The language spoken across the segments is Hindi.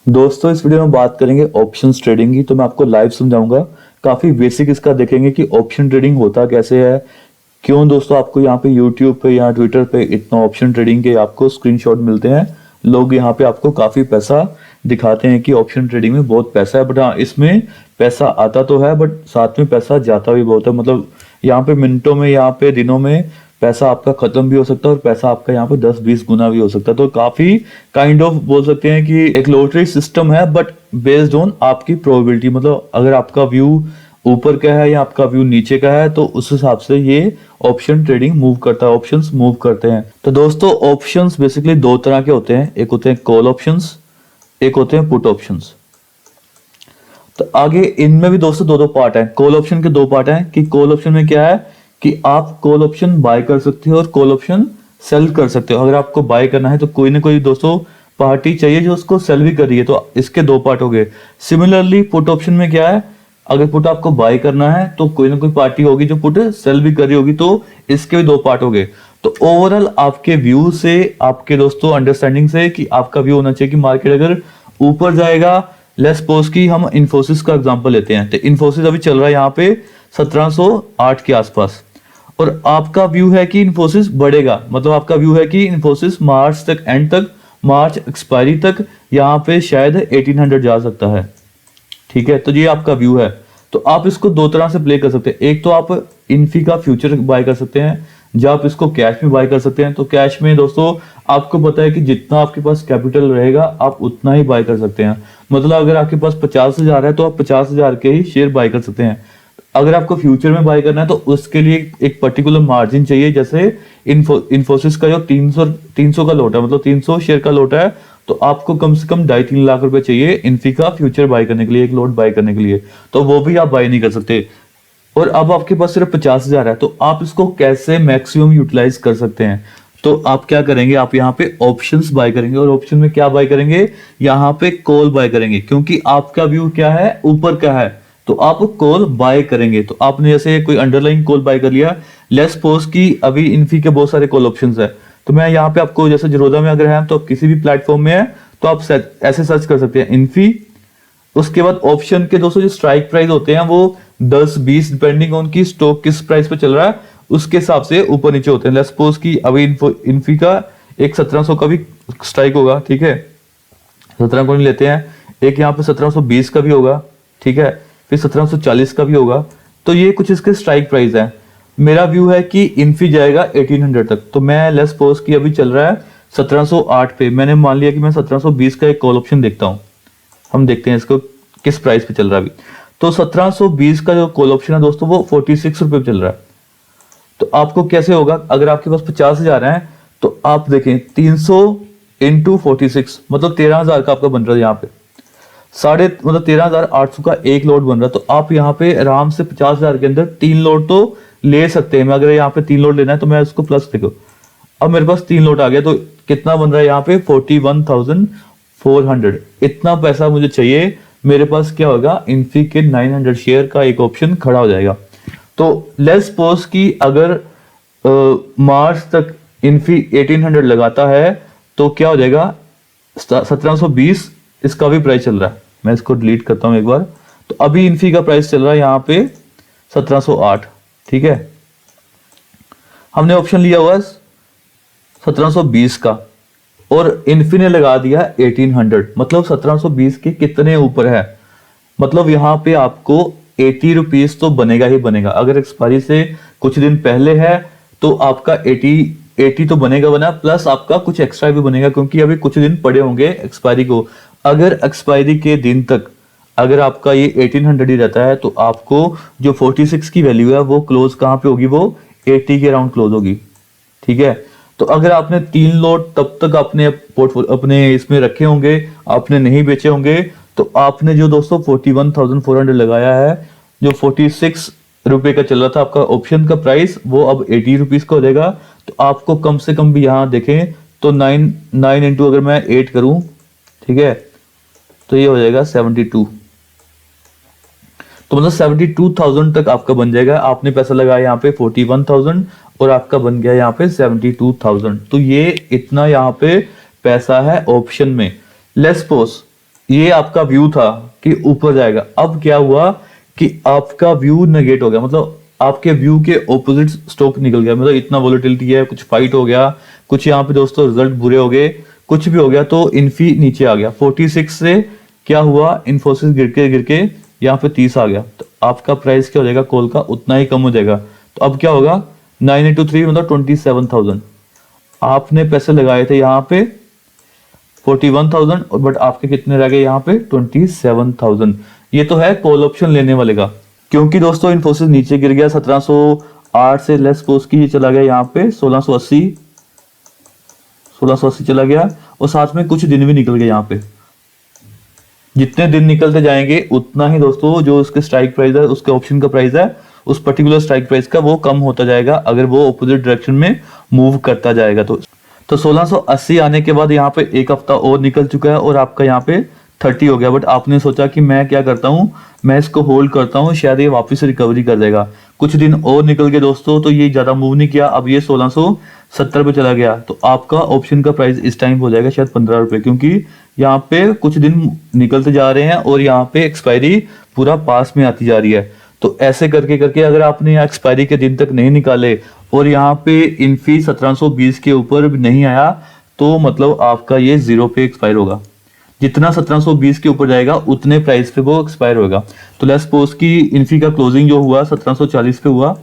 दोस्तों इस वीडियो में बात करेंगे ऑप्शंस ट्रेडिंग की। तो मैं आपको लाइव समझाऊंगा, काफी बेसिक इसका देखेंगे कि ऑप्शन ट्रेडिंग होता कैसे है। क्यों दोस्तों आपको यहाँ पे यूट्यूब पे या ट्विटर पे इतना ऑप्शन ट्रेडिंग के आपको स्क्रीनशॉट मिलते हैं। लोग यहाँ पे आपको काफी पैसा दिखाते हैं कि ऑप्शन ट्रेडिंग में बहुत पैसा है, बट हाँ इसमें पैसा आता तो है बट साथ में पैसा जाता भी बहुत है। मतलब यहाँ पे मिनटों में, यहाँ पे दिनों में पैसा आपका खत्म भी हो सकता है और पैसा आपका यहाँ पे 10-20 गुना भी हो सकता है। तो काफी काइंड ऑफ बोल सकते हैं कि एक लॉटरी सिस्टम है, बट बेस्ड ऑन आपकी प्रोबेबिलिटी। मतलब अगर आपका व्यू ऊपर का है या आपका व्यू नीचे का है तो उस हिसाब से ये ऑप्शन ट्रेडिंग मूव करता है, ऑप्शंस मूव करते हैं। तो दोस्तों ऑप्शंस बेसिकली दो तरह के होते हैं, एक होते हैं कॉल ऑप्शंस, एक होते हैं पुट ऑप्शंस। तो आगे इनमें भी दोस्तों दो दो पार्ट है। कॉल ऑप्शन के दो पार्ट हैं कि कॉल ऑप्शन में क्या है कि आप कॉल ऑप्शन बाय कर सकते हो और कॉल ऑप्शन सेल कर सकते हो। अगर आपको बाय करना है तो कोई ना कोई दोस्तों पार्टी चाहिए जो उसको सेल भी कर रही है, तो इसके दो पार्ट हो गए। सिमिलरली पुट ऑप्शन में क्या है, अगर पुट आपको बाय करना है तो कोई ना कोई पार्टी होगी जो पुट सेल भी कर रही होगी, तो इसके भी दो पार्ट हो गए। तो ओवरऑल आपके व्यू से, आपके दोस्तों अंडरस्टैंडिंग से कि आपका व्यू होना चाहिए कि मार्केट अगर ऊपर जाएगा, लेट्स सपोज कि हम इन्फोसिस का एग्जांपल लेते हैं, तो इन्फोसिस अभी चल रहा है यहाँ पे 1708 के आसपास, और आपका व्यू है कि इन्फोसिस बढ़ेगा। मतलब आपका व्यू है कि इन्फोसिस मार्च तक, एंड तक, मार्च एक्सपायरी तक यहाँ पे शायद 1800 जा सकता है। ठीक है, तो ये आपका व्यू है। तो आप इसको दो तरह से प्ले कर सकते हैं। एक तो आप इन्फी का फ्यूचर बाय कर सकते हैं, जब आप इसको कैश में बाय कर सकते हैं। तो कैश में दोस्तों आपको पता है कि जितना आपके पास कैपिटल रहेगा आप उतना ही बाय कर सकते हैं। मतलब अगर आपके पास 50,000 है तो आप 50,000 के ही शेयर बाय कर सकते हैं। अगर आपको फ्यूचर में बाय करना है तो उसके लिए एक पर्टिकुलर मार्जिन चाहिए। जैसे इन्फोसिस का जो 300 का लोट है, मतलब 300 शेयर का लोट है, तो आपको कम से कम 2.5-3 लाख रुपए चाहिए इन्फी का फ्यूचर बाय करने के लिए, एक लोट बाय करने के लिए। तो वो भी आप बाय नहीं कर सकते। और अब आपके पास सिर्फ 50,000 है, तो आप इसको कैसे मैक्सिमम यूटिलाइज कर सकते हैं। तो आप क्या करेंगे, आप यहाँ पे ऑप्शंस बाय करेंगे। और ऑप्शन में क्या बाय करेंगे, यहाँ पे कॉल बाय करेंगे, क्योंकि आपका व्यू क्या है, ऊपर का है, तो आप कॉल बाय करेंगे। तो आपने जैसे कोई अंडरलाइन कॉल बाय कर लिया, लेट्स सपोज कि अभी इन्फी के बहुत सारे कॉल ऑप्शंस है, तो मैं यहाँ पे आपको, जैसे जीरोधा में अगर है तो किसी भी प्लेटफॉर्म में है तो आप ऐसे सर्च कर सकते हैं इन्फी। उसके बाद ऑप्शन के दोस्तों जो स्ट्राइक प्राइस होते हैं वो 10-20 डिपेंडिंग ऑन की स्टॉक किस प्राइस पे चल रहा है उसके हिसाब से ऊपर नीचे होते हैं। लेट्स सपोज कि अभी इन्फी का एक 1700 का भी स्ट्राइक होगा, ठीक है, 17 को नहीं लेते हैं, एक यहाँ पे 1720 का भी होगा, ठीक है, फिर 1740 का भी होगा। तो ये कुछ इसके स्ट्राइक प्राइस है। मेरा व्यू है कि इन्फी जाएगा 1800 तक, तो मैं लेट्स सपोज कि अभी चल रहा है 1708 पे, मैंने मान लिया कि मैं 1720 का एक कॉल ऑप्शन देखता हूँ। हम देखते हैं इसको किस प्राइस पे चल रहा है अभी। तो 1720 का जो कॉल ऑप्शन है दोस्तों वो 46 रुपए पे चल रहा है। तो आपको कैसे होगा, अगर आपके पास 50,000 है तो आप देखें 300 इंटू 46, मतलब 13,000 का आपका बन रहा है यहाँ पे, मतलब 13,800 का एक लोड बन रहा है। तो आप यहाँ पे आराम से 50,000 के अंदर 3 लोड तो ले सकते हैं। मैं अगर यहाँ पे 3 लोड लेना है तो मैं इसको प्लस देखो, अब मेरे पास 3 लोड आ गया, तो कितना बन रहा है यहाँ पे 41,400। इतना पैसा मुझे चाहिए, मेरे पास क्या होगा, इन्फी के 900 शेयर का एक ऑप्शन खड़ा हो जाएगा। तो लेट्स सपोज कि अगर मार्च तक इन्फी 1800 लगाता है तो क्या हो जाएगा, 1720 इसका भी प्राइस चल रहा है। मैं इसको डिलीट करता हूं एक बार। तो अभी इन्फी का प्राइस चल रहा है यहाँ पे 1708, ठीक है। हमने ऑप्शन लिया हुआ 1720 का और इन्फी ने लगा दिया 1800, मतलब 1720 के कितने ऊपर है। मतलब यहाँ पे आपको 80 रुपीज तो बनेगा ही बनेगा। अगर एक्सपायरी से कुछ दिन पहले है तो आपका 80 तो बनेगा, प्लस आपका कुछ एक्स्ट्रा भी बनेगा, क्योंकि अभी कुछ दिन पड़े होंगे एक्सपायरी को। अगर एक्सपायरी के दिन तक अगर आपका ये 1800 ही रहता है तो आपको जो 46 की वैल्यू है वो क्लोज कहाँ पे होगी, वो 80 के अराउंड क्लोज होगी, ठीक है। तो अगर आपने 3 लोट तब तक अपने पोर्टफोलियो अपने इसमें रखे होंगे, आपने नहीं बेचे होंगे, तो आपने जो दोस्तों 41,400 लगाया है, जो 46 रुपए का चल रहा था आपका ऑप्शन का प्राइस, वो अब 80 रुपीज का हो जाएगा। तो आपको कम से कम भी यहाँ देखें तो 9 इंटू अगर मैं 8 करूं, ठीक है, तो ये हो जाएगा 72। तो मतलब 72,000 तक आपका बन जाएगा। आपने पैसा लगाया यहाँ पे 41,000 और आपका बन गया यहाँ पे 72,000। तो ये इतना यहाँ पे पैसा है ऑप्शन में। लेट्स सपोज ये आपका व्यू था कि ऊपर जाएगा। अब क्या हुआ कि आपका व्यू नेगेट हो गया, मतलब आपके व्यू के ऑपोजिट स्टॉक निकल गया, मतलब इतना वोलेटिलिटी है, कुछ फाइट हो गया, कुछ यहाँ पे दोस्तों रिजल्ट बुरे हो गए, कुछ भी हो गया, तो इन्फी नीचे आ गया 46 से। क्या हुआ, इन्फोसिस गिर के यहाँ पे 30 आ गया, तो आपका प्राइस क्या हो जाएगा कॉल का, उतना ही कम हो जाएगा। तो अब क्या होगा, 9 into 3 मतलब 27,000। आपने पैसे लगाए थे यहाँ पे 41,000, और बट आपके कितने रह गए यहाँ पे 27,000। ये तो है कॉल ऑप्शन लेने वाले का। क्योंकि दोस्तों इन्फोसिस नीचे गिर गया 1708 से लेस पोस्ट की, ये चला गया यहाँ पे 1680 चला गया, और साथ में कुछ दिन भी निकल गए यहाँ पे। जितने दिन निकलते जाएंगे उतना ही दोस्तों जो उसके स्ट्राइक प्राइस है, उसके ऑप्शन का प्राइस है, उस पर्टिकुलर स्ट्राइक प्राइस का वो कम होता जाएगा अगर वो ऑपोजिट डायरेक्शन में मूव करता जाएगा। तो 1680 आने के बाद यहाँ पे एक हफ्ता और निकल चुका है और आपका यहाँ पे 30 हो गया। बट आपने सोचा कि मैं क्या करता हूँ, मैं इसको होल्ड करता हूँ, शायद ये वापस से रिकवरी कर जाएगा। कुछ दिन और निकल गए दोस्तों, तो ये ज्यादा मूव नहीं किया, अब ये 1670 पे चला गया। तो आपका ऑप्शन का प्राइस इस टाइम हो जाएगा शायद 15 रुपए, क्योंकि यहाँ पे कुछ दिन निकलते जा रहे हैं और यहाँ पे एक्सपायरी पूरा पास में आती जा रही है। तो ऐसे करके करके अगर आपने यहाँ एक्सपायरी के दिन तक नहीं निकाले और यहाँ पे इन्फी 1720 के ऊपर नहीं आया, तो मतलब आपका ये 0 पे एक्सपायर होगा। जितना 1720 के ऊपर जाएगा उतने प्राइस पे वो एक्सपायर होगा। तो लेट्स सपोज की इन्फी का क्लोजिंग जो हुआ 1740 पे हुआ,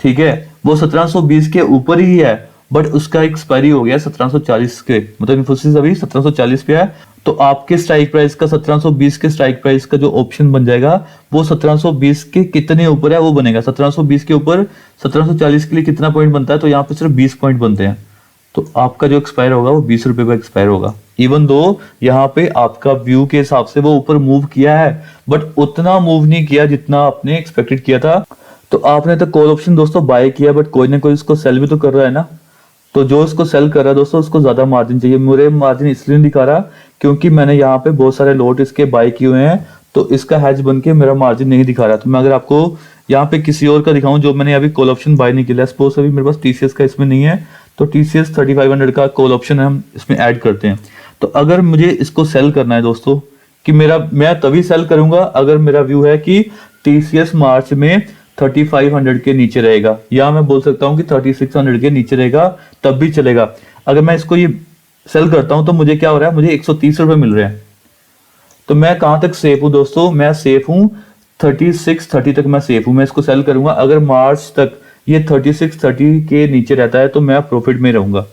ठीक है, वो 1720 के ऊपर ही है, बट उसका एक्सपायरी हो गया 1740 के, मतलब इन्फोसिस अभी 1740 पे है। तो आपके स्ट्राइक प्राइस का 1720 के स्ट्राइक प्राइस का जो ऑप्शन बन जाएगा वो 1720 के कितने ऊपर है वो बनेगा। 1720 के ऊपर 1740 के लिए कितना पॉइंट बनता है, तो यहाँ पे सिर्फ 20 पॉइंट बनते हैं। तो आपका जो एक्सपायर होगा वो 20 रुपए पे एक्सपायर होगा। इवन दो यहाँ पे आपका व्यू के हिसाब से वो ऊपर मूव किया है, बट उतना मूव नहीं किया जितना आपने एक्सपेक्टेड किया था। तो आपने तो कॉल ऑप्शन दोस्तों बाय किया, बट कोई ना कोई इसको सेल भी तो कर रहा है ना। तो जो इसको सेल कर रहा है दोस्तों उसको ज्यादा मार्जिन चाहिए। मेरे मार्जिन इसलिए नहीं दिखा रहा क्योंकि मैंने यहाँ पे बहुत सारे लॉट इसके बाय किए हुए हैं, तो इसका हैज बन के मेरा मार्जिन नहीं दिखा रहा। तो मैं अगर आपको यहाँ पे किसी और का दिखाऊं जो मैंने अभी कॉल ऑप्शन बाय नहीं किया, सपोज अभी मेरे पास टीसीएस का इसमें नहीं है, तो टीसीएस 3500 का कॉल ऑप्शन है, हम इसमें ऐड करते हैं। तो अगर मुझे इसको सेल करना है दोस्तों, कि मैं तभी सेल करूंगा अगर मेरा व्यू है कि टीसीएस मार्च में 3500 के नीचे रहेगा, या मैं बोल सकता हूँ कि 3600 के नीचे रहेगा, तब भी चलेगा। अगर मैं इसको ये सेल करता हूं तो मुझे क्या हो रहा है, मुझे 130 रुपए मिल रहे हैं। तो मैं कहां तक सेफ हूं दोस्तों, मैं सेफ हूं 3630 तक मैं सेफ हूं। मैं इसको सेल करूंगा अगर मार्च तक ये 3630 के नीचे रहता है तो मैं प्रॉफिट में रहूंगा।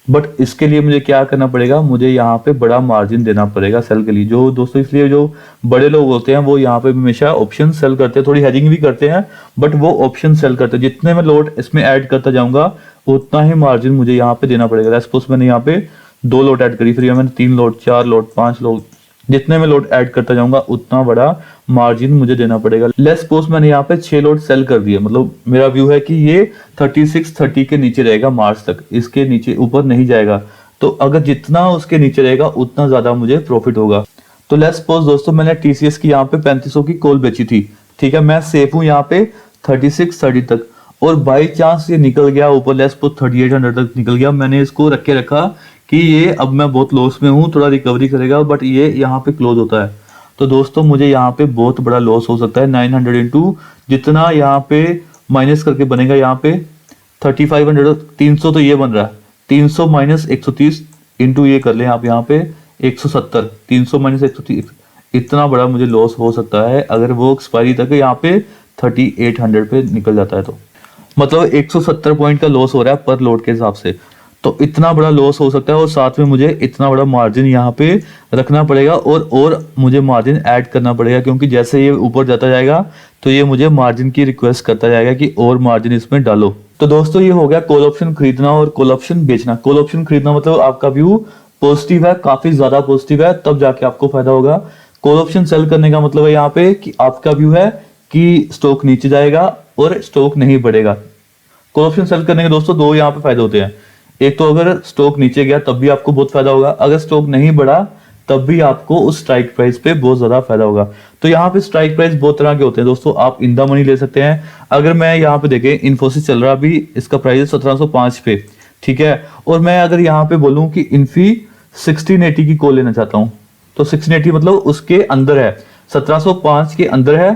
बट इसके लिए मुझे क्या करना पड़ेगा, मुझे यहाँ पे बड़ा मार्जिन देना पड़ेगा सेल के लिए। जो दोस्तों इसलिए जो बड़े लोग होते हैं वो यहाँ पे हमेशा ऑप्शन सेल करते हैं, थोड़ी हेजिंग भी करते हैं, बट वो ऑप्शन सेल करते हैं। जितने मैं लोट इसमें ऐड करता जाऊंगा उतना ही मार्जिन मुझे यहाँ पे देना पड़ेगा। सपोज मैंने यहाँ पे 2 लोट ऐड करी, फिर मैंने 3 लोट, 4 लोट, 5 लोट, जितने में लोट ऐड करता जाऊंगा उतना बड़ा मार्जिन मुझे देना पड़ेगा। लेट्स सपोज मैंने यहाँ पे 6 लोट सेल कर दिए, मतलब मेरा व्यू है कि ये 3630 के नीचे रहेगा मार्च तक, इसके नीचे ऊपर नहीं जाएगा। तो अगर जितना उसके नीचे रहेगा उतना ज्यादा मुझे प्रॉफिट होगा। तो लेट्स सपोज दोस्तों मैंने टीसीएस की यहाँ पे 3500 की कॉल बेची थी, ठीक है, मैं सेफ हूँ यहाँ पे 3630 तक, और बाई चांस ये निकल गया ऊपर, लेट्स सपोज 3800 तक निकल गया, मैंने इसको रख के रखा कि ये अब मैं बहुत लॉस में हूँ, थोड़ा रिकवरी करेगा, बट ये यहाँ पे क्लोज होता है, तो दोस्तों मुझे यहाँ पे बहुत बड़ा लॉस हो सकता है। 900 इंटू जितना यहाँ पे माइनस करके बनेगा, यहाँ पे 3500, 300 तो ये बन रहा है, 300 माइनस 130 इंटू ये कर ले आप यहाँ पे 170, 300 माइनस 130, इतना बड़ा मुझे लॉस हो सकता है अगर वो एक्सपायरी तक यहाँ पे 3800 पे निकल जाता है। तो मतलब 170 पॉइंट का लॉस हो रहा है पर लोड के हिसाब से, तो इतना बड़ा लॉस हो सकता है, और साथ में मुझे इतना बड़ा मार्जिन यहाँ पे रखना पड़ेगा, और मुझे मार्जिन ऐड करना पड़ेगा, क्योंकि जैसे ये ऊपर जाता जाएगा तो ये मुझे मार्जिन की रिक्वेस्ट करता जाएगा कि और मार्जिन इसमें डालो। तो दोस्तों ये हो गया कॉल ऑप्शन खरीदना और कॉल ऑप्शन बेचना। कॉल ऑप्शन खरीदना मतलब आपका व्यू पॉजिटिव है, काफी ज्यादा पॉजिटिव है, तब जाके आपको फायदा होगा। कॉल ऑप्शन सेल करने का मतलब है यहाँ पे कि आपका व्यू है कि स्टॉक नीचे जाएगा और स्टॉक नहीं बढ़ेगा। कॉल ऑप्शन सेल करने के दोस्तों 2 यहाँ पे फायदे होते हैं। एक तो अगर स्टॉक नीचे गया तब भी आपको बहुत फायदा होगा, अगर स्टॉक नहीं बढ़ा तब भी आपको उस स्ट्राइक प्राइस पे बहुत ज्यादा फायदा होगा। तो यहाँ पे स्ट्राइक प्राइस बहुत तरह के होते हैं दोस्तों, आप इन द मनी ले सकते हैं। अगर मैं यहाँ पे देखें इन्फोसिस चल रहा, अभी इसका प्राइस 1705 पे, ठीक है, और मैं अगर यहाँ पे बोलूँ कि इन्फी 1680 की कॉल लेना चाहता हूँ, तो 1680 मतलब उसके अंदर है, 1705 के अंदर है,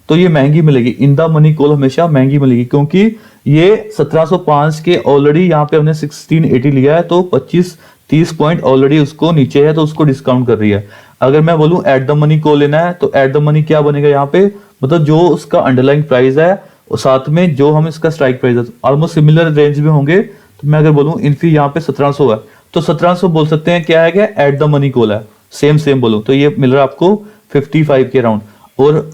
तो ये महंगी मिलेगी। इन द मनी कॉल हमेशा महंगी मिलेगी, क्योंकि ये 1705 के ऑलरेडी यहाँ पे हमने 1680 लिया है, तो 25-30 पॉइंट ऑलरेडी उसको नीचे है, तो उसको डिस्काउंट कर रही है। अगर मैं बोलूं एट द मनी कॉल लेना है, तो एट द मनी क्या बनेगा यहाँ पे, मतलब जो उसका अंडरलाइंग प्राइस है और साथ में जो हम इसका स्ट्राइक प्राइस है, ऑलमोस्ट सिमिलर रेंज में होंगे। तो मैं अगर बोलूं इन्फी यहाँ पे 1700 है, तो 1700 बोल सकते हैं क्या है, क्या एट द मनी कॉल है। सेम बोलूं तो ये मिल रहा है आपको 55 के अराउंड, और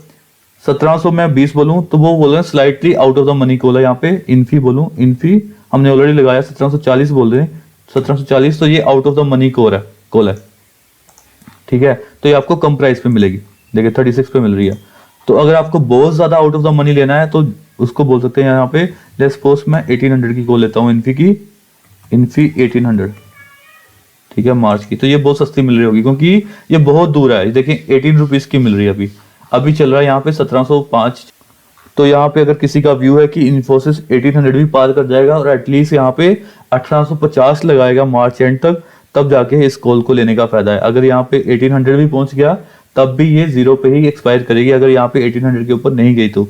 1700 में 20 बोलूं तो वो बोल रहे हैं slightly out of the money call है। यहाँ पे इन्फी बोलूं, इन्फी हमने ऑलरेडी लगाया 1740 बोल रहे हैं, 1740, तो ये out of the money call है, ठीक है। तो ये आपको कम प्राइस पे मिलेगी, देखिए 36 पे मिल रही है। तो अगर आपको बहुत ज्यादा आउट ऑफ द मनी लेना है तो उसको बोल सकते हैं यहाँ पे, लेट्स सपोज मैं 1800 की कॉल लेता हूँ, इन्फी 1800, ठीक है, मार्च की। तो ये बहुत सस्ती मिल रही होगी, क्योंकि ये बहुत दूर है। देखिए 18 रुपीज की मिल रही है, अभी चल रहा है यहाँ पे 1705। तो यहाँ पे अगर किसी का व्यू है कि इन्फोसिस 1800 भी पार कर जाएगा और एटलीस्ट यहाँ पे 1850 लगाएगा मार्च एंड तक, तब जाके इस कॉल को लेने का फायदा है। अगर यहाँ पे 1800 भी पहुंच गया तब भी ये जीरो पे ही एक्सपायर करेगी, अगर यहाँ पे 1800 के ऊपर नहीं गई तो,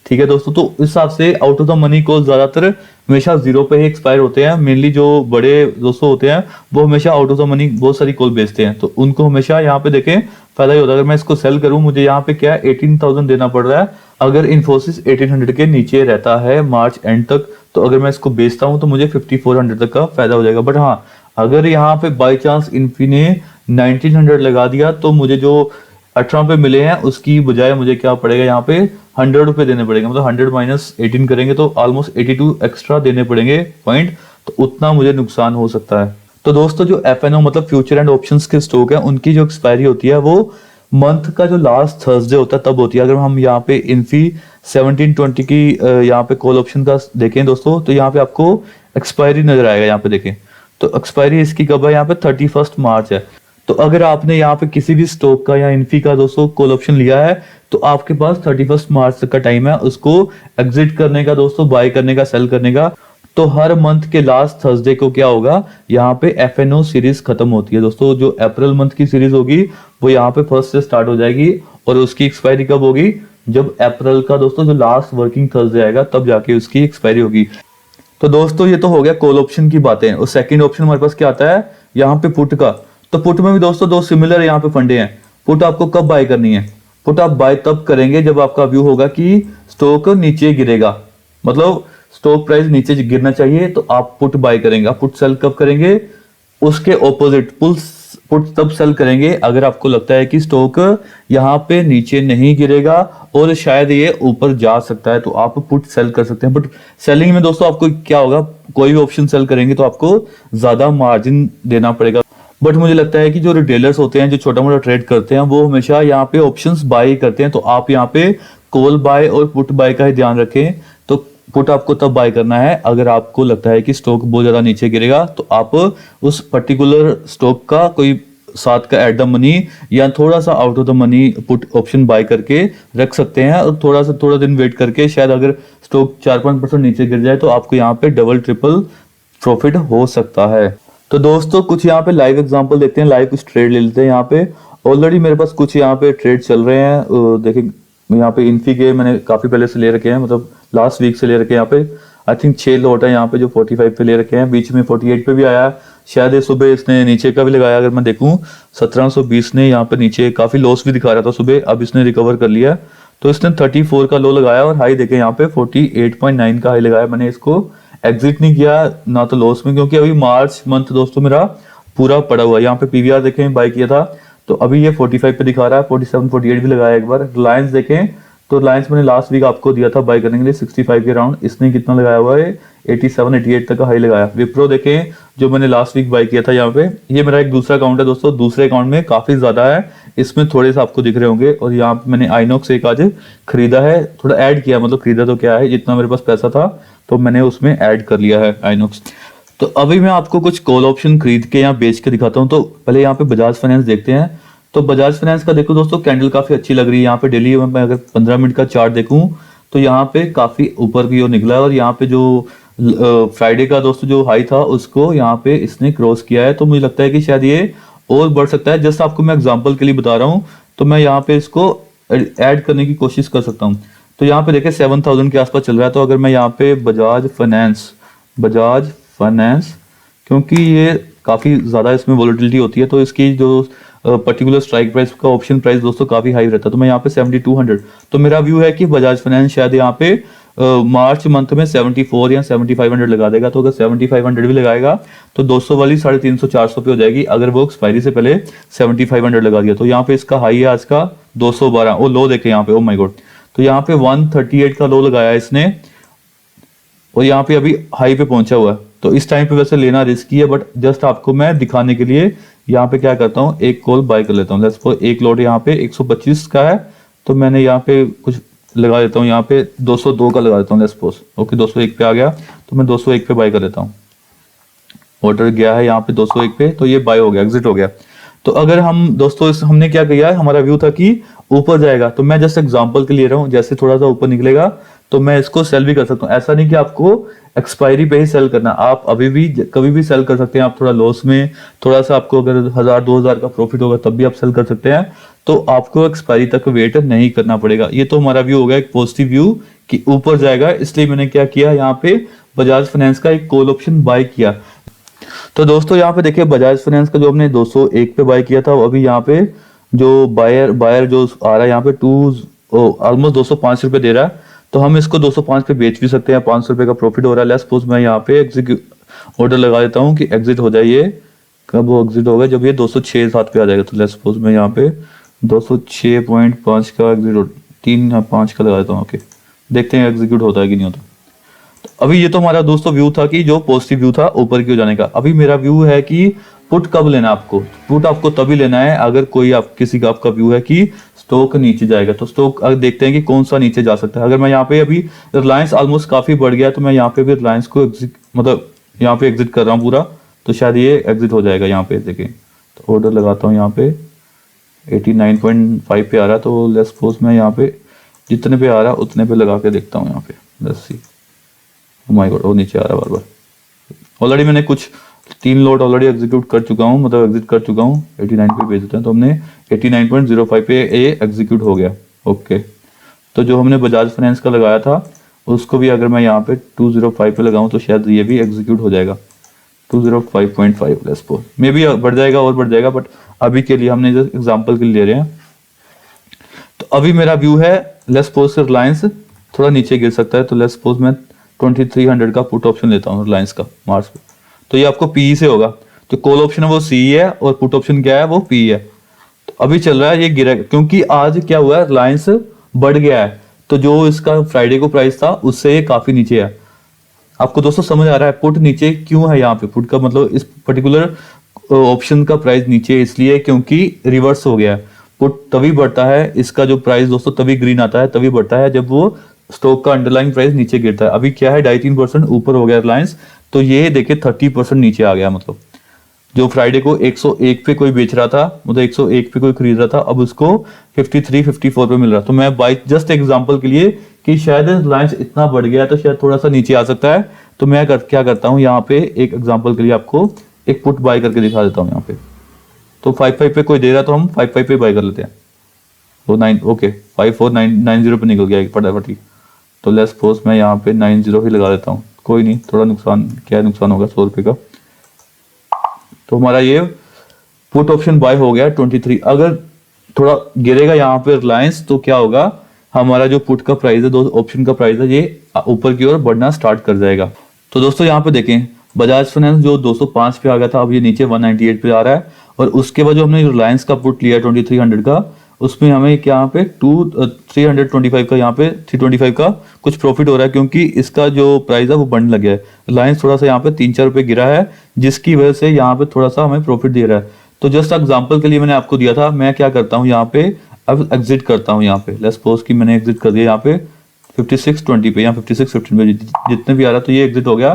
ठीक है दोस्तों। तो इस हिसाब से out of the money call ज्यादातर हमेशा जीरो पे ही एक्सपायर होते हैं। मेनली जो बड़े दोस्तों होते हैं वो हमेशा आउट ऑफ द मनी बहुत सारी कॉल बेचते हैं, तो उनको हमेशा यहाँ पे देखें फायदा ही होता है। अगर मैं इसको सेल करूं, मुझे यहाँ पे क्या है 18,000 देना पड़ रहा है अगर इन्फोसिस 1800 के नीचे रहता है मार्च एंड तक। तो अगर मैं इसको बेचता हूं तो मुझे 5400 तक का फायदा हो जाएगा। बट हाँ, अगर यहाँ पे बाई चांस इन्फी ने 1900 लगा दिया तो मुझे जो 18 पे मिले हैं उसकी बजाय मुझे क्या पड़ेगा, यहाँ पे 100 रुपए देने पड़ेंगे। मतलब 100 माइनस 18 करेंगे तो ऑलमोस्ट 82 एक्स्ट्रा देने पड़ेंगे पॉइंट, तो उतना मुझे नुकसान हो सकता है। तो दोस्तों जो FNO मतलब फ्यूचर एंड ऑप्शंस के स्टॉक है, उनकी जो एक्सपायरी होती है वो मंथ का जो लास्ट थर्सडे होता है तब होती है। अगर हम यहाँ पे इन्फी 1720 की यहाँ पे कॉल ऑप्शन का देखें दोस्तों, तो यहाँ पे आपको एक्सपायरी नजर आएगा। यहाँ पे देखें तो एक्सपायरी इसकी कब है, यहाँ पे 31 मार्च है। तो अगर आपने यहाँ पे किसी भी स्टॉक का या इन्फी का दोस्तों कॉल ऑप्शन लिया है तो आपके पास 31 मार्च तक का टाइम है उसको एग्जिट करने का दोस्तों, बाय करने का, सेल करने का। तो हर मंथ के लास्ट थर्सडे को क्या होगा, यहाँ पे FNO सीरीज खत्म होती है दोस्तों। जो अप्रैल मंथ की सीरीज होगी वो यहाँ पे फर्स्ट से स्टार्ट हो जाएगी, और उसकी एक्सपायरी कब होगी, जब अप्रैल का दोस्तों जो लास्ट वर्किंग थर्सडे आएगा तब जाके उसकी एक्सपायरी होगी। तो दोस्तों ये तो हो गया कॉल ऑप्शन की बातें। और सेकंड ऑप्शन हमारे पास क्या आता है यहाँ पे, पुट का। तो पुट में भी दोस्तों दो सिमिलर यहाँ पे फंडे हैं। पुट आपको कब बाय करनी है, पुट आप बाय तब करेंगे जब आपका व्यू होगा कि स्टॉक नीचे गिरेगा, मतलब स्टॉक प्राइस नीचे गिरना चाहिए तो आप पुट बाय करेंगे। आप पुट सेल कब करेंगे, उसके ऑपोजिट पुट तब सेल करेंगे अगर आपको लगता है कि स्टॉक यहाँ पे नीचे नहीं गिरेगा और शायद ये ऊपर जा सकता है, तो आप पुट सेल कर सकते हैं। बट सेलिंग में दोस्तों आपको क्या होगा, कोई भी ऑप्शन सेल करेंगे तो आपको ज्यादा मार्जिन देना पड़ेगा। बट मुझे लगता है कि जो रिटेलर्स होते हैं, जो छोटा मोटा ट्रेड करते हैं, वो हमेशा यहाँ पे ऑप्शंस बाय करते हैं। तो आप यहाँ पे कॉल बाय और पुट बाय का ही ध्यान रखें। तो पुट आपको तब बाय करना है अगर आपको लगता है कि स्टॉक बहुत ज्यादा नीचे गिरेगा, तो आप उस पर्टिकुलर स्टॉक का कोई साथ का एट द मनी या थोड़ा सा out of the money put option buy करके रख सकते हैं, और थोड़ा दिन वेट करके शायद अगर स्टॉक 4-5% नीचे गिर जाए तो आपको यहाँ पे डबल ट्रिपल प्रॉफिट हो सकता है। तो दोस्तों कुछ यहाँ पे लाइव एग्जांपल देखते हैं, लाइव कुछ ट्रेड ले लेते हैं। यहाँ पे ऑलरेडी मेरे पास कुछ यहाँ पे ट्रेड चल रहे हैं। देखिए यहाँ पे इन्फी के मैंने काफी पहले से ले रखे हैं, मतलब लास्ट वीक से ले रखे हैं। यहाँ पे आई थिंक 6 लॉट है यहाँ पे जो 45 पे ले रखे हैं, बीच में 48 पे भी आया, शायद ये सुबह इसने नीचे का भी लगाया। अगर मैं देखूं 1720 ने यहाँ पे नीचे काफी लॉस भी दिखा रहा था सुबह, अब इसने रिकवर कर लिया। तो इसने 34 का लो लगाया और हाई देखे यहाँ पे 48.9 का हाई लगाया। मैंने इसको एग्जिट नहीं किया ना तो लॉस में, क्योंकि अभी मार्च मंथ दोस्तों मेरा पूरा पड़ा हुआ है। यहाँ पे PVR देखें बाय किया था तो अभी ये 45 पे दिखा रहा है, 47-48 भी लगाया एक बार। रिलायंस देखें तो रिलायंस मैंने लास्ट वीक आपको दिया था बाय करने के लिए 65 के राउंड, इसने कितना लगाया हुआ है 87-88 तक का हाई लगाया। विप्रो देखें जो मैंने लास्ट वीक बाय किया था यहाँ पे, ये मेरा एक दूसरा अकाउंट है दोस्तों, दूसरे अकाउंट में काफी ज्यादा है, इसमें थोड़े से आपको दिख रहे होंगे। और यहाँ पे मैंने आइनॉक्स एक आज खरीदा है, थोड़ा ऐड किया, मतलब खरीदा तो क्या है, जितना मेरे पास पैसा था तो मैंने उसमें ऐड कर लिया है आइनॉक्स। तो अभी मैं आपको कुछ कॉल ऑप्शन खरीद के यहाँ बेच के दिखाता हूँ। तो पहले यहाँ पे बजाज फाइनेंस देखते हैं। तो बजाज फाइनेंस का देखो दोस्तों कैंडल काफी अच्छी लग रही है। यहाँ पे डेली मैं अगर 15 मिनट का चार्ट देखूं तो यहाँ पे काफी ऊपर की ओर निकला है, और यहाँ पे जो फ्राइडे का दोस्तों जो हाई था उसको यहाँ पे इसने क्रॉस किया है, तो मुझे लगता है कि शायद ये और बढ़ सकता है। जस्ट आपको मैं एग्जांपल के लिए बता रहा हूँ, तो मैं यहाँ पे इसको ऐड करने की कोशिश कर सकता हूँ। तो यहाँ पे देखिए 7000 के आसपास चल रहा है। तो अगर मैं यहाँ पे बजाज फाइनेंस, क्योंकि ये काफ़ी ज़्यादा इसमें वॉलेटिलिटी होती है, तो इसकी जो पर्टिकुलर स्ट्राइक प्राइस का ऑप्शन प्राइस दोस्तों काफ़ी हाई रहता है। तो मैं यहाँ पे 7200, तो मेरा व्यू है कि बजाज फाइनेंस शायद यहाँ पे मार्च मंथ में 74 या 7500 लगा देगा। तो अगर 7500 भी लगाएगा तो 200 वाली 350 400 पे हो जाएगी, अगर वो एक्सपायरी से पहले 7500 लगा दिया। तो यहाँ पे इसका हाई है आज का 212, वो लो देखे यहाँ पे, ओ माय गॉड। तो यहाँ पे 138 का लो लगाया इसने, और यहाँ पे अभी हाई पे पहुंचा हुआ है। तो इस टाइम पे वैसे लेना रिस्की है, बट जस्ट आपको मैं दिखाने के लिए यहाँ पे क्या करता हूँ, एक कॉल बाय कर लेता हूँ। लेट्स सपोज एक लॉट यहाँ पे 125 का है, तो मैंने यहाँ पे कुछ लगा देता हूँ, यहाँ पे 202 का लगा देता हूँ। लेट्स सपोज ओके 201 पे आ गया, तो मैं 201 पे बाय कर लेता हूँ। ऑर्डर गया है यहाँ पे 201 पे, तो ये बाय हो गया, एग्जिट हो गया। तो अगर हम दोस्तों हमने क्या किया है, हमारा व्यू था कि ऊपर जाएगा, तो मैं जस्ट एग्जांपल के लिए रहा हूँ, जैसे थोड़ा सा ऊपर निकलेगा तो मैं इसको सेल भी कर सकता हूँ। ऐसा नहीं कि आपको एक्सपायरी पे ही सेल करना, आप अभी भी कभी भी सेल कर सकते हैं। आप थोड़ा लॉस में, थोड़ा सा आपको अगर 1000-2000 का प्रॉफिट होगा तब भी आप सेल कर सकते हैं। तो आपको एक्सपायरी तक वेट नहीं करना पड़ेगा। ये तो हमारा व्यू हो गया एक पॉजिटिव व्यू कि ऊपर जाएगा, इसलिए मैंने क्या किया, यहाँ पे बजाज फाइनेंस का एक कॉल ऑप्शन बाय किया। तो दोस्तों यहाँ पे देखिए बजाज फाइनेंस का जो हमने 201 पे बाय किया था, अभी यहाँ पे जो बायर जो आ रहा है यहाँ पे ऑलमोस्ट 205 रुपए दे रहा है। तो हम इसको 205 पे बेच भी सकते हैं, 500 रुपए का प्रॉफिट हो रहा है। लेट्स सपोज मैं यहाँ पे ऑर्डर लगा देता हूँ कि एग्जिट हो जाए। ये कब वो एग्जिट होगा, जब ये 206-7 पे आ जाएगा। तो लेट्स सपोज मैं यहाँ पे 206.5 का एग्जिट 3 या 5 का लगा देता हूँ। ओके देखते हैं एग्जीक्यूट होता है कि नहीं होता। अभी ये तो हमारा दोस्तों व्यू था कि जो पॉजिटिव व्यू था ऊपर की हो जाने का। अभी मेरा व्यू है कि पुट कब लेना है आपको। पुट आपको तभी लेना है अगर कोई किसी का आपका व्यू है कि स्टॉक नीचे जाएगा। तो स्टॉक अगर देखते हैं कि कौन सा नीचे जा सकता है। अगर मैं यहाँ पे अभी रिलायंस ऑलमोस्ट काफी बढ़ गया, तो मैं यहाँ पे भी रिलायंस को मतलब यहाँ पे एग्जिट कर रहा हूँ पूरा, तो शायद ये एग्जिट हो जाएगा। यहाँ पे देखें तो ऑर्डर लगाता हूँ, यहाँ पे 89.5 पे आ रहा है। तो लेट्स सपोज मैं यहाँ पे जितने पे आ रहा है उतने पे लगा के देखता हूँ। यहाँ पे let's see, oh my God वो नीचे आ रहा है बार बार। ऑलरेडी मैंने कुछ 3 लॉट ऑलरेडी एग्जीक्यूट कर चुका हूँ, मतलब एग्जिट कर चुका हूँ। 89 पे भेज देते हैं, तो हमने 89.05 पे ये एग्जीक्यूट हो गया। ओके तो जो हमने बजाज फाइनेंस का लगाया था उसको भी अगर मैं यहाँ पे 205 पे लगाऊं तो शायद ये भी एग्जीक्यूट हो जाएगा 205.5। लेट्स सपोज मे भी बढ़ जाएगा और बढ़ जाएगा, बट अभी के लिए हमने जस्ट एग्जांपल के लिए ले रहे हैं। तो अभी मेरा व्यू है लेट्स सपोज रिलायंस थोड़ा नीचे गिर सकता है। तो लेट्स सपोज मैं 2300 का पुट ऑप्शन लेता हूँ रिलायंस का मार्च पे। तो ये आपको पीई से होगा। तो कॉल ऑप्शन है वो सी है और पुट ऑप्शन क्या है वो पी है। तो अभी चल रहा है ये गिरा, क्योंकि आज क्या हुआ है रिलायंस बढ़ गया है। तो जो इसका फ्राइडे को प्राइस था उससे ये काफी नीचे है। आपको दोस्तों समझ आ रहा है पुट नीचे क्यों है। यहाँ पे पुट का मतलब इस पर्टिकुलर ऑप्शन का प्राइस नीचे इसलिए क्योंकि रिवर्स हो गया है। पुट तभी बढ़ता है, इसका जो प्राइस दोस्तों तभी ग्रीन आता है, तभी बढ़ता है जब वो स्टॉक का अंडरलाइन प्राइस नीचे गिरता है। अभी क्या है 2.5-3% ऊपर हो गया रिलायंस, तो ये देखिए 30% नीचे आ गया। मतलब जो फ्राइडे को 101 पे कोई बेच रहा था, मतलब 101 पे कोई खरीद रहा था, अब उसको 53-54 पे मिल रहा। तो मैं बाई जस्ट एग्जांपल के लिए कि शायद रिलायंस इतना बढ़ गया है तो शायद थोड़ा सा नीचे आ सकता है, तो मैं क्या करता हूँ यहाँ पे एक एग्जाम्पल के लिए आपको एक पुट बाय करके दिखा देता हूँ। यहाँ पे तो 55 पे कोई दे रहा तो हम 55 पे बाय कर लेते हैं। वो 9 ओके 5490 पे निकल गया फटाफट ही। तो लेट्स सपोज मैं यहाँ पे 90 ही लगा देता हूँ, कोई नहीं, थोड़ा नुकसान, क्या नुकसान होगा 100 रुपये का। तो हमारा ये पुट ऑप्शन बाय हो गया 23। अगर थोड़ा गिरेगा यहाँ पे रिलायंस तो क्या होगा, हमारा जो पुट का प्राइस है, दो ऑप्शन का प्राइस है, ये ऊपर की ओर बढ़ना स्टार्ट कर जाएगा। तो दोस्तों यहाँ पे देखें बजाज फाइनेंस जो 205 पे आ गया था, अब ये नीचे 198 पे आ रहा है। और उसके बाद जो हमने रिलायंस का पुट लिया 2300 का, उसमें हमें क्या यहाँ पे 325 का, यहाँ पे 325 का कुछ प्रॉफिट हो रहा है, क्योंकि इसका जो प्राइस है वो बढ़ने लग गया है। रिलायंस थोड़ा सा यहाँ पे 3-4 रुपए गिरा है, जिसकी वजह से यहाँ पे थोड़ा सा हमें प्रॉफिट दे रहा है। तो जस्ट एग्जांपल के लिए मैंने आपको दिया था, मैं क्या करता हूँ यहाँ पे अब एग्जिट करता हूँ। यहाँ पे लेट्स सपोज कि मैंने एग्जिट कर दिया यहाँ पे 56.20 पे या 56.15 पे, जितने भी आ रहा, तो ये एग्जिट हो गया।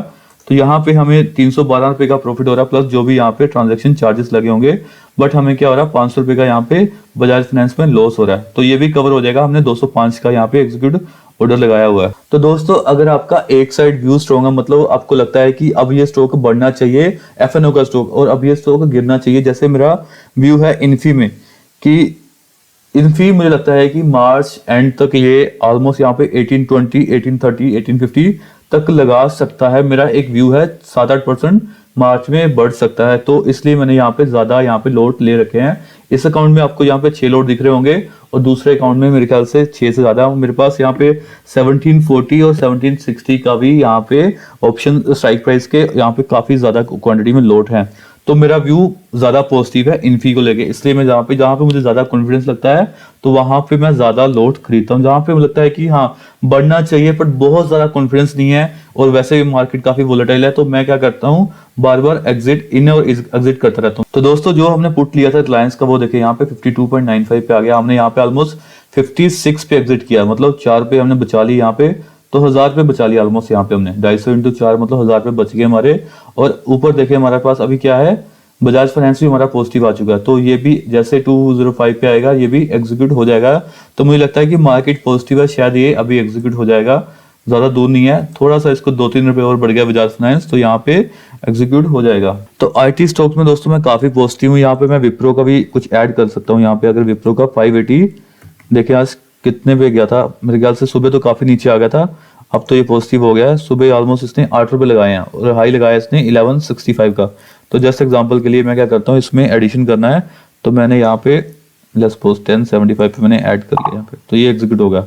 तो यहाँ पे हमें 312 रुपए का प्रॉफिट हो रहा है, प्लस जो भी यहाँ पे ट्रांजैक्शन चार्जेस लगे होंगे। बट हमें क्या हो रहा है 500 रुपए का यहाँ पे बजाज फाइनेंस में लॉस हो रहा है, तो ये भी कवर हो जाएगा। हमने 205 का यहाँ पे एग्जीक्यूट ऑर्डर लगाया हुआ है। तो दोस्तों अगर आपका एक साइड व्यू स्ट्रॉन्ग है, मतलब आपको लगता है कि अब ये स्टॉक बढ़ना चाहिए, एफएनओ का स्टॉक, और अब ये स्टॉक गिरना चाहिए, जैसे मेरा व्यू है इन्फी में कि इन्फी मुझे लगता है कि मार्च एंड तक ये ऑलमोस्ट यहाँ पे 1820, 1830, 1850 तक लगा सकता है। मेरा एक व्यू है 7-8% मार्च में बढ़ सकता है, तो इसलिए मैंने यहाँ पे ज्यादा यहाँ पे लोट ले रखे हैं। इस अकाउंट में आपको यहाँ पे 6 लोट दिख रहे होंगे और दूसरे अकाउंट में मेरे ख्याल से 6 से ज्यादा। मेरे पास यहाँ पे 1740 और 1760 का भी यहाँ पे ऑप्शन स्ट्राइक प्राइस के यहाँ पे काफी ज्यादा क्वांटिटी में लोट है। तो मेरा व्यू ज्यादा पॉजिटिव है इन्फी को लेके, इसलिए मैं जहाँ पे मुझे ज्यादा कॉन्फिडेंस लगता है तो वहां पे मैं ज्यादा लोट खरीदता हूँ। जहाँ पे मुझे लगता है कि हाँ बढ़ना चाहिए पर बहुत ज्यादा कॉन्फिडेंस नहीं है और वैसे भी मार्केट काफी वोलेटाइल है, तो मैं क्या करता हूँ बार बार एग्जिट इन और एग्जिट करता रहता हूँ। तो दोस्तों जो हमने पुट लिया था रिलायंस का वो देखिए यहाँ पे 52.95 पे आ गया, हमने यहाँ पे ऑलमोस्ट 56 पे एग्जिट किया, मतलब 4 पे हमने बचा ली यहाँ पे, तो 1000 पे बचा लिया ऑलमोस्ट। यहाँ पे हमने 250 इंटू 4 मतलब 1000 पे बच गए हमारे। और ऊपर देखिए हमारे पास अभी क्या है, बजाज फाइनेंस भी हमारा पॉजिटिव आ चुका है, तो ये भी जैसे 205 पे आएगा ये भी एग्जीक्यूट हो जाएगा। तो मुझे लगता है कि मार्केट पॉजिटिव है, शायद ये अभी एग्जीक्यूट हो जाएगा, ज्यादा दूर नहीं है, थोड़ा सा इसको 2-3 रुपए और बढ़ गया बजाज फाइनेंस तो यहाँ पे एग्जीक्यूट हो जाएगा। तो आईटी स्टॉक्स में दोस्तों मैं काफी पॉजिटिव हूँ। यहाँ पे मैं विप्रो का भी कुछ ऐड कर सकता हूँ। यहाँ पे अगर विप्रो का 580 देखिए आज कितने पे गया था, मेरे ख्याल से सुबह तो काफी नीचे आ गया था, अब तो ये पॉजिटिव हो गया है। सुबह ऑलमोस्ट इसने 8 रुपए लगाए हैं और हाई लगाया इसने 1165 का। तो जस्ट एग्जांपल के लिए मैं क्या करता हूँ, इसमें एडिशन करना है तो मैंने यहाँ पे लेट्स सपोज 1075 पे मैंने ऐड कर लिया यहाँ पे, तो ये एग्जीक्यूट होगा।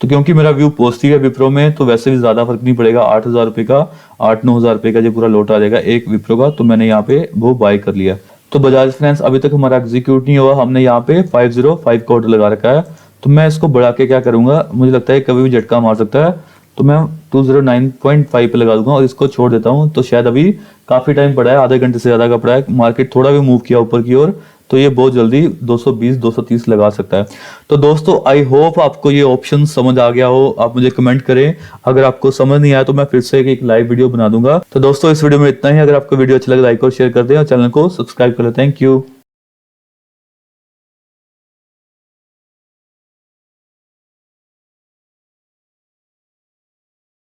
तो क्योंकि मेरा व्यू पॉजिटिव है विप्रो में तो वैसे भी ज्यादा फर्क नहीं पड़ेगा, 8000 रुपए का 8-9 हजार रुपए का जो पूरा लॉट आ जाएगा एक विप्रो का, तो मैंने यहाँ पे वो बाय कर लिया। तो बजाज फाइनेंस अभी तक हमारा एग्जीक्यूट नहीं हुआ, हमने यहाँ पे 505 का ऑर्डर लगा रखा है, तो मैं इसको बढ़ा के क्या करूंगा, मुझे लगता है कभी भी झटका मार सकता है, तो मैं 209.5 पे लगा दूंगा और इसको छोड़ देता हूँ। तो शायद अभी काफी टाइम पड़ा है, आधे घंटे से ज्यादा का पड़ा है, मार्केट थोड़ा भी मूव किया ऊपर की ओर तो ये बहुत जल्दी 220-230 लगा सकता है। तो दोस्तों आई होप आपको ये ऑप्शन समझ आ गया हो, आप मुझे कमेंट करें। अगर आपको समझ नहीं आया तो मैं फिर से एक लाइव वीडियो बना दूंगा। तो दोस्तों इस वीडियो में इतना ही, अगर आपको वीडियो अच्छा लगे लाइक और शेयर कर दें और चैनल को सब्सक्राइब कर लें। Thank you.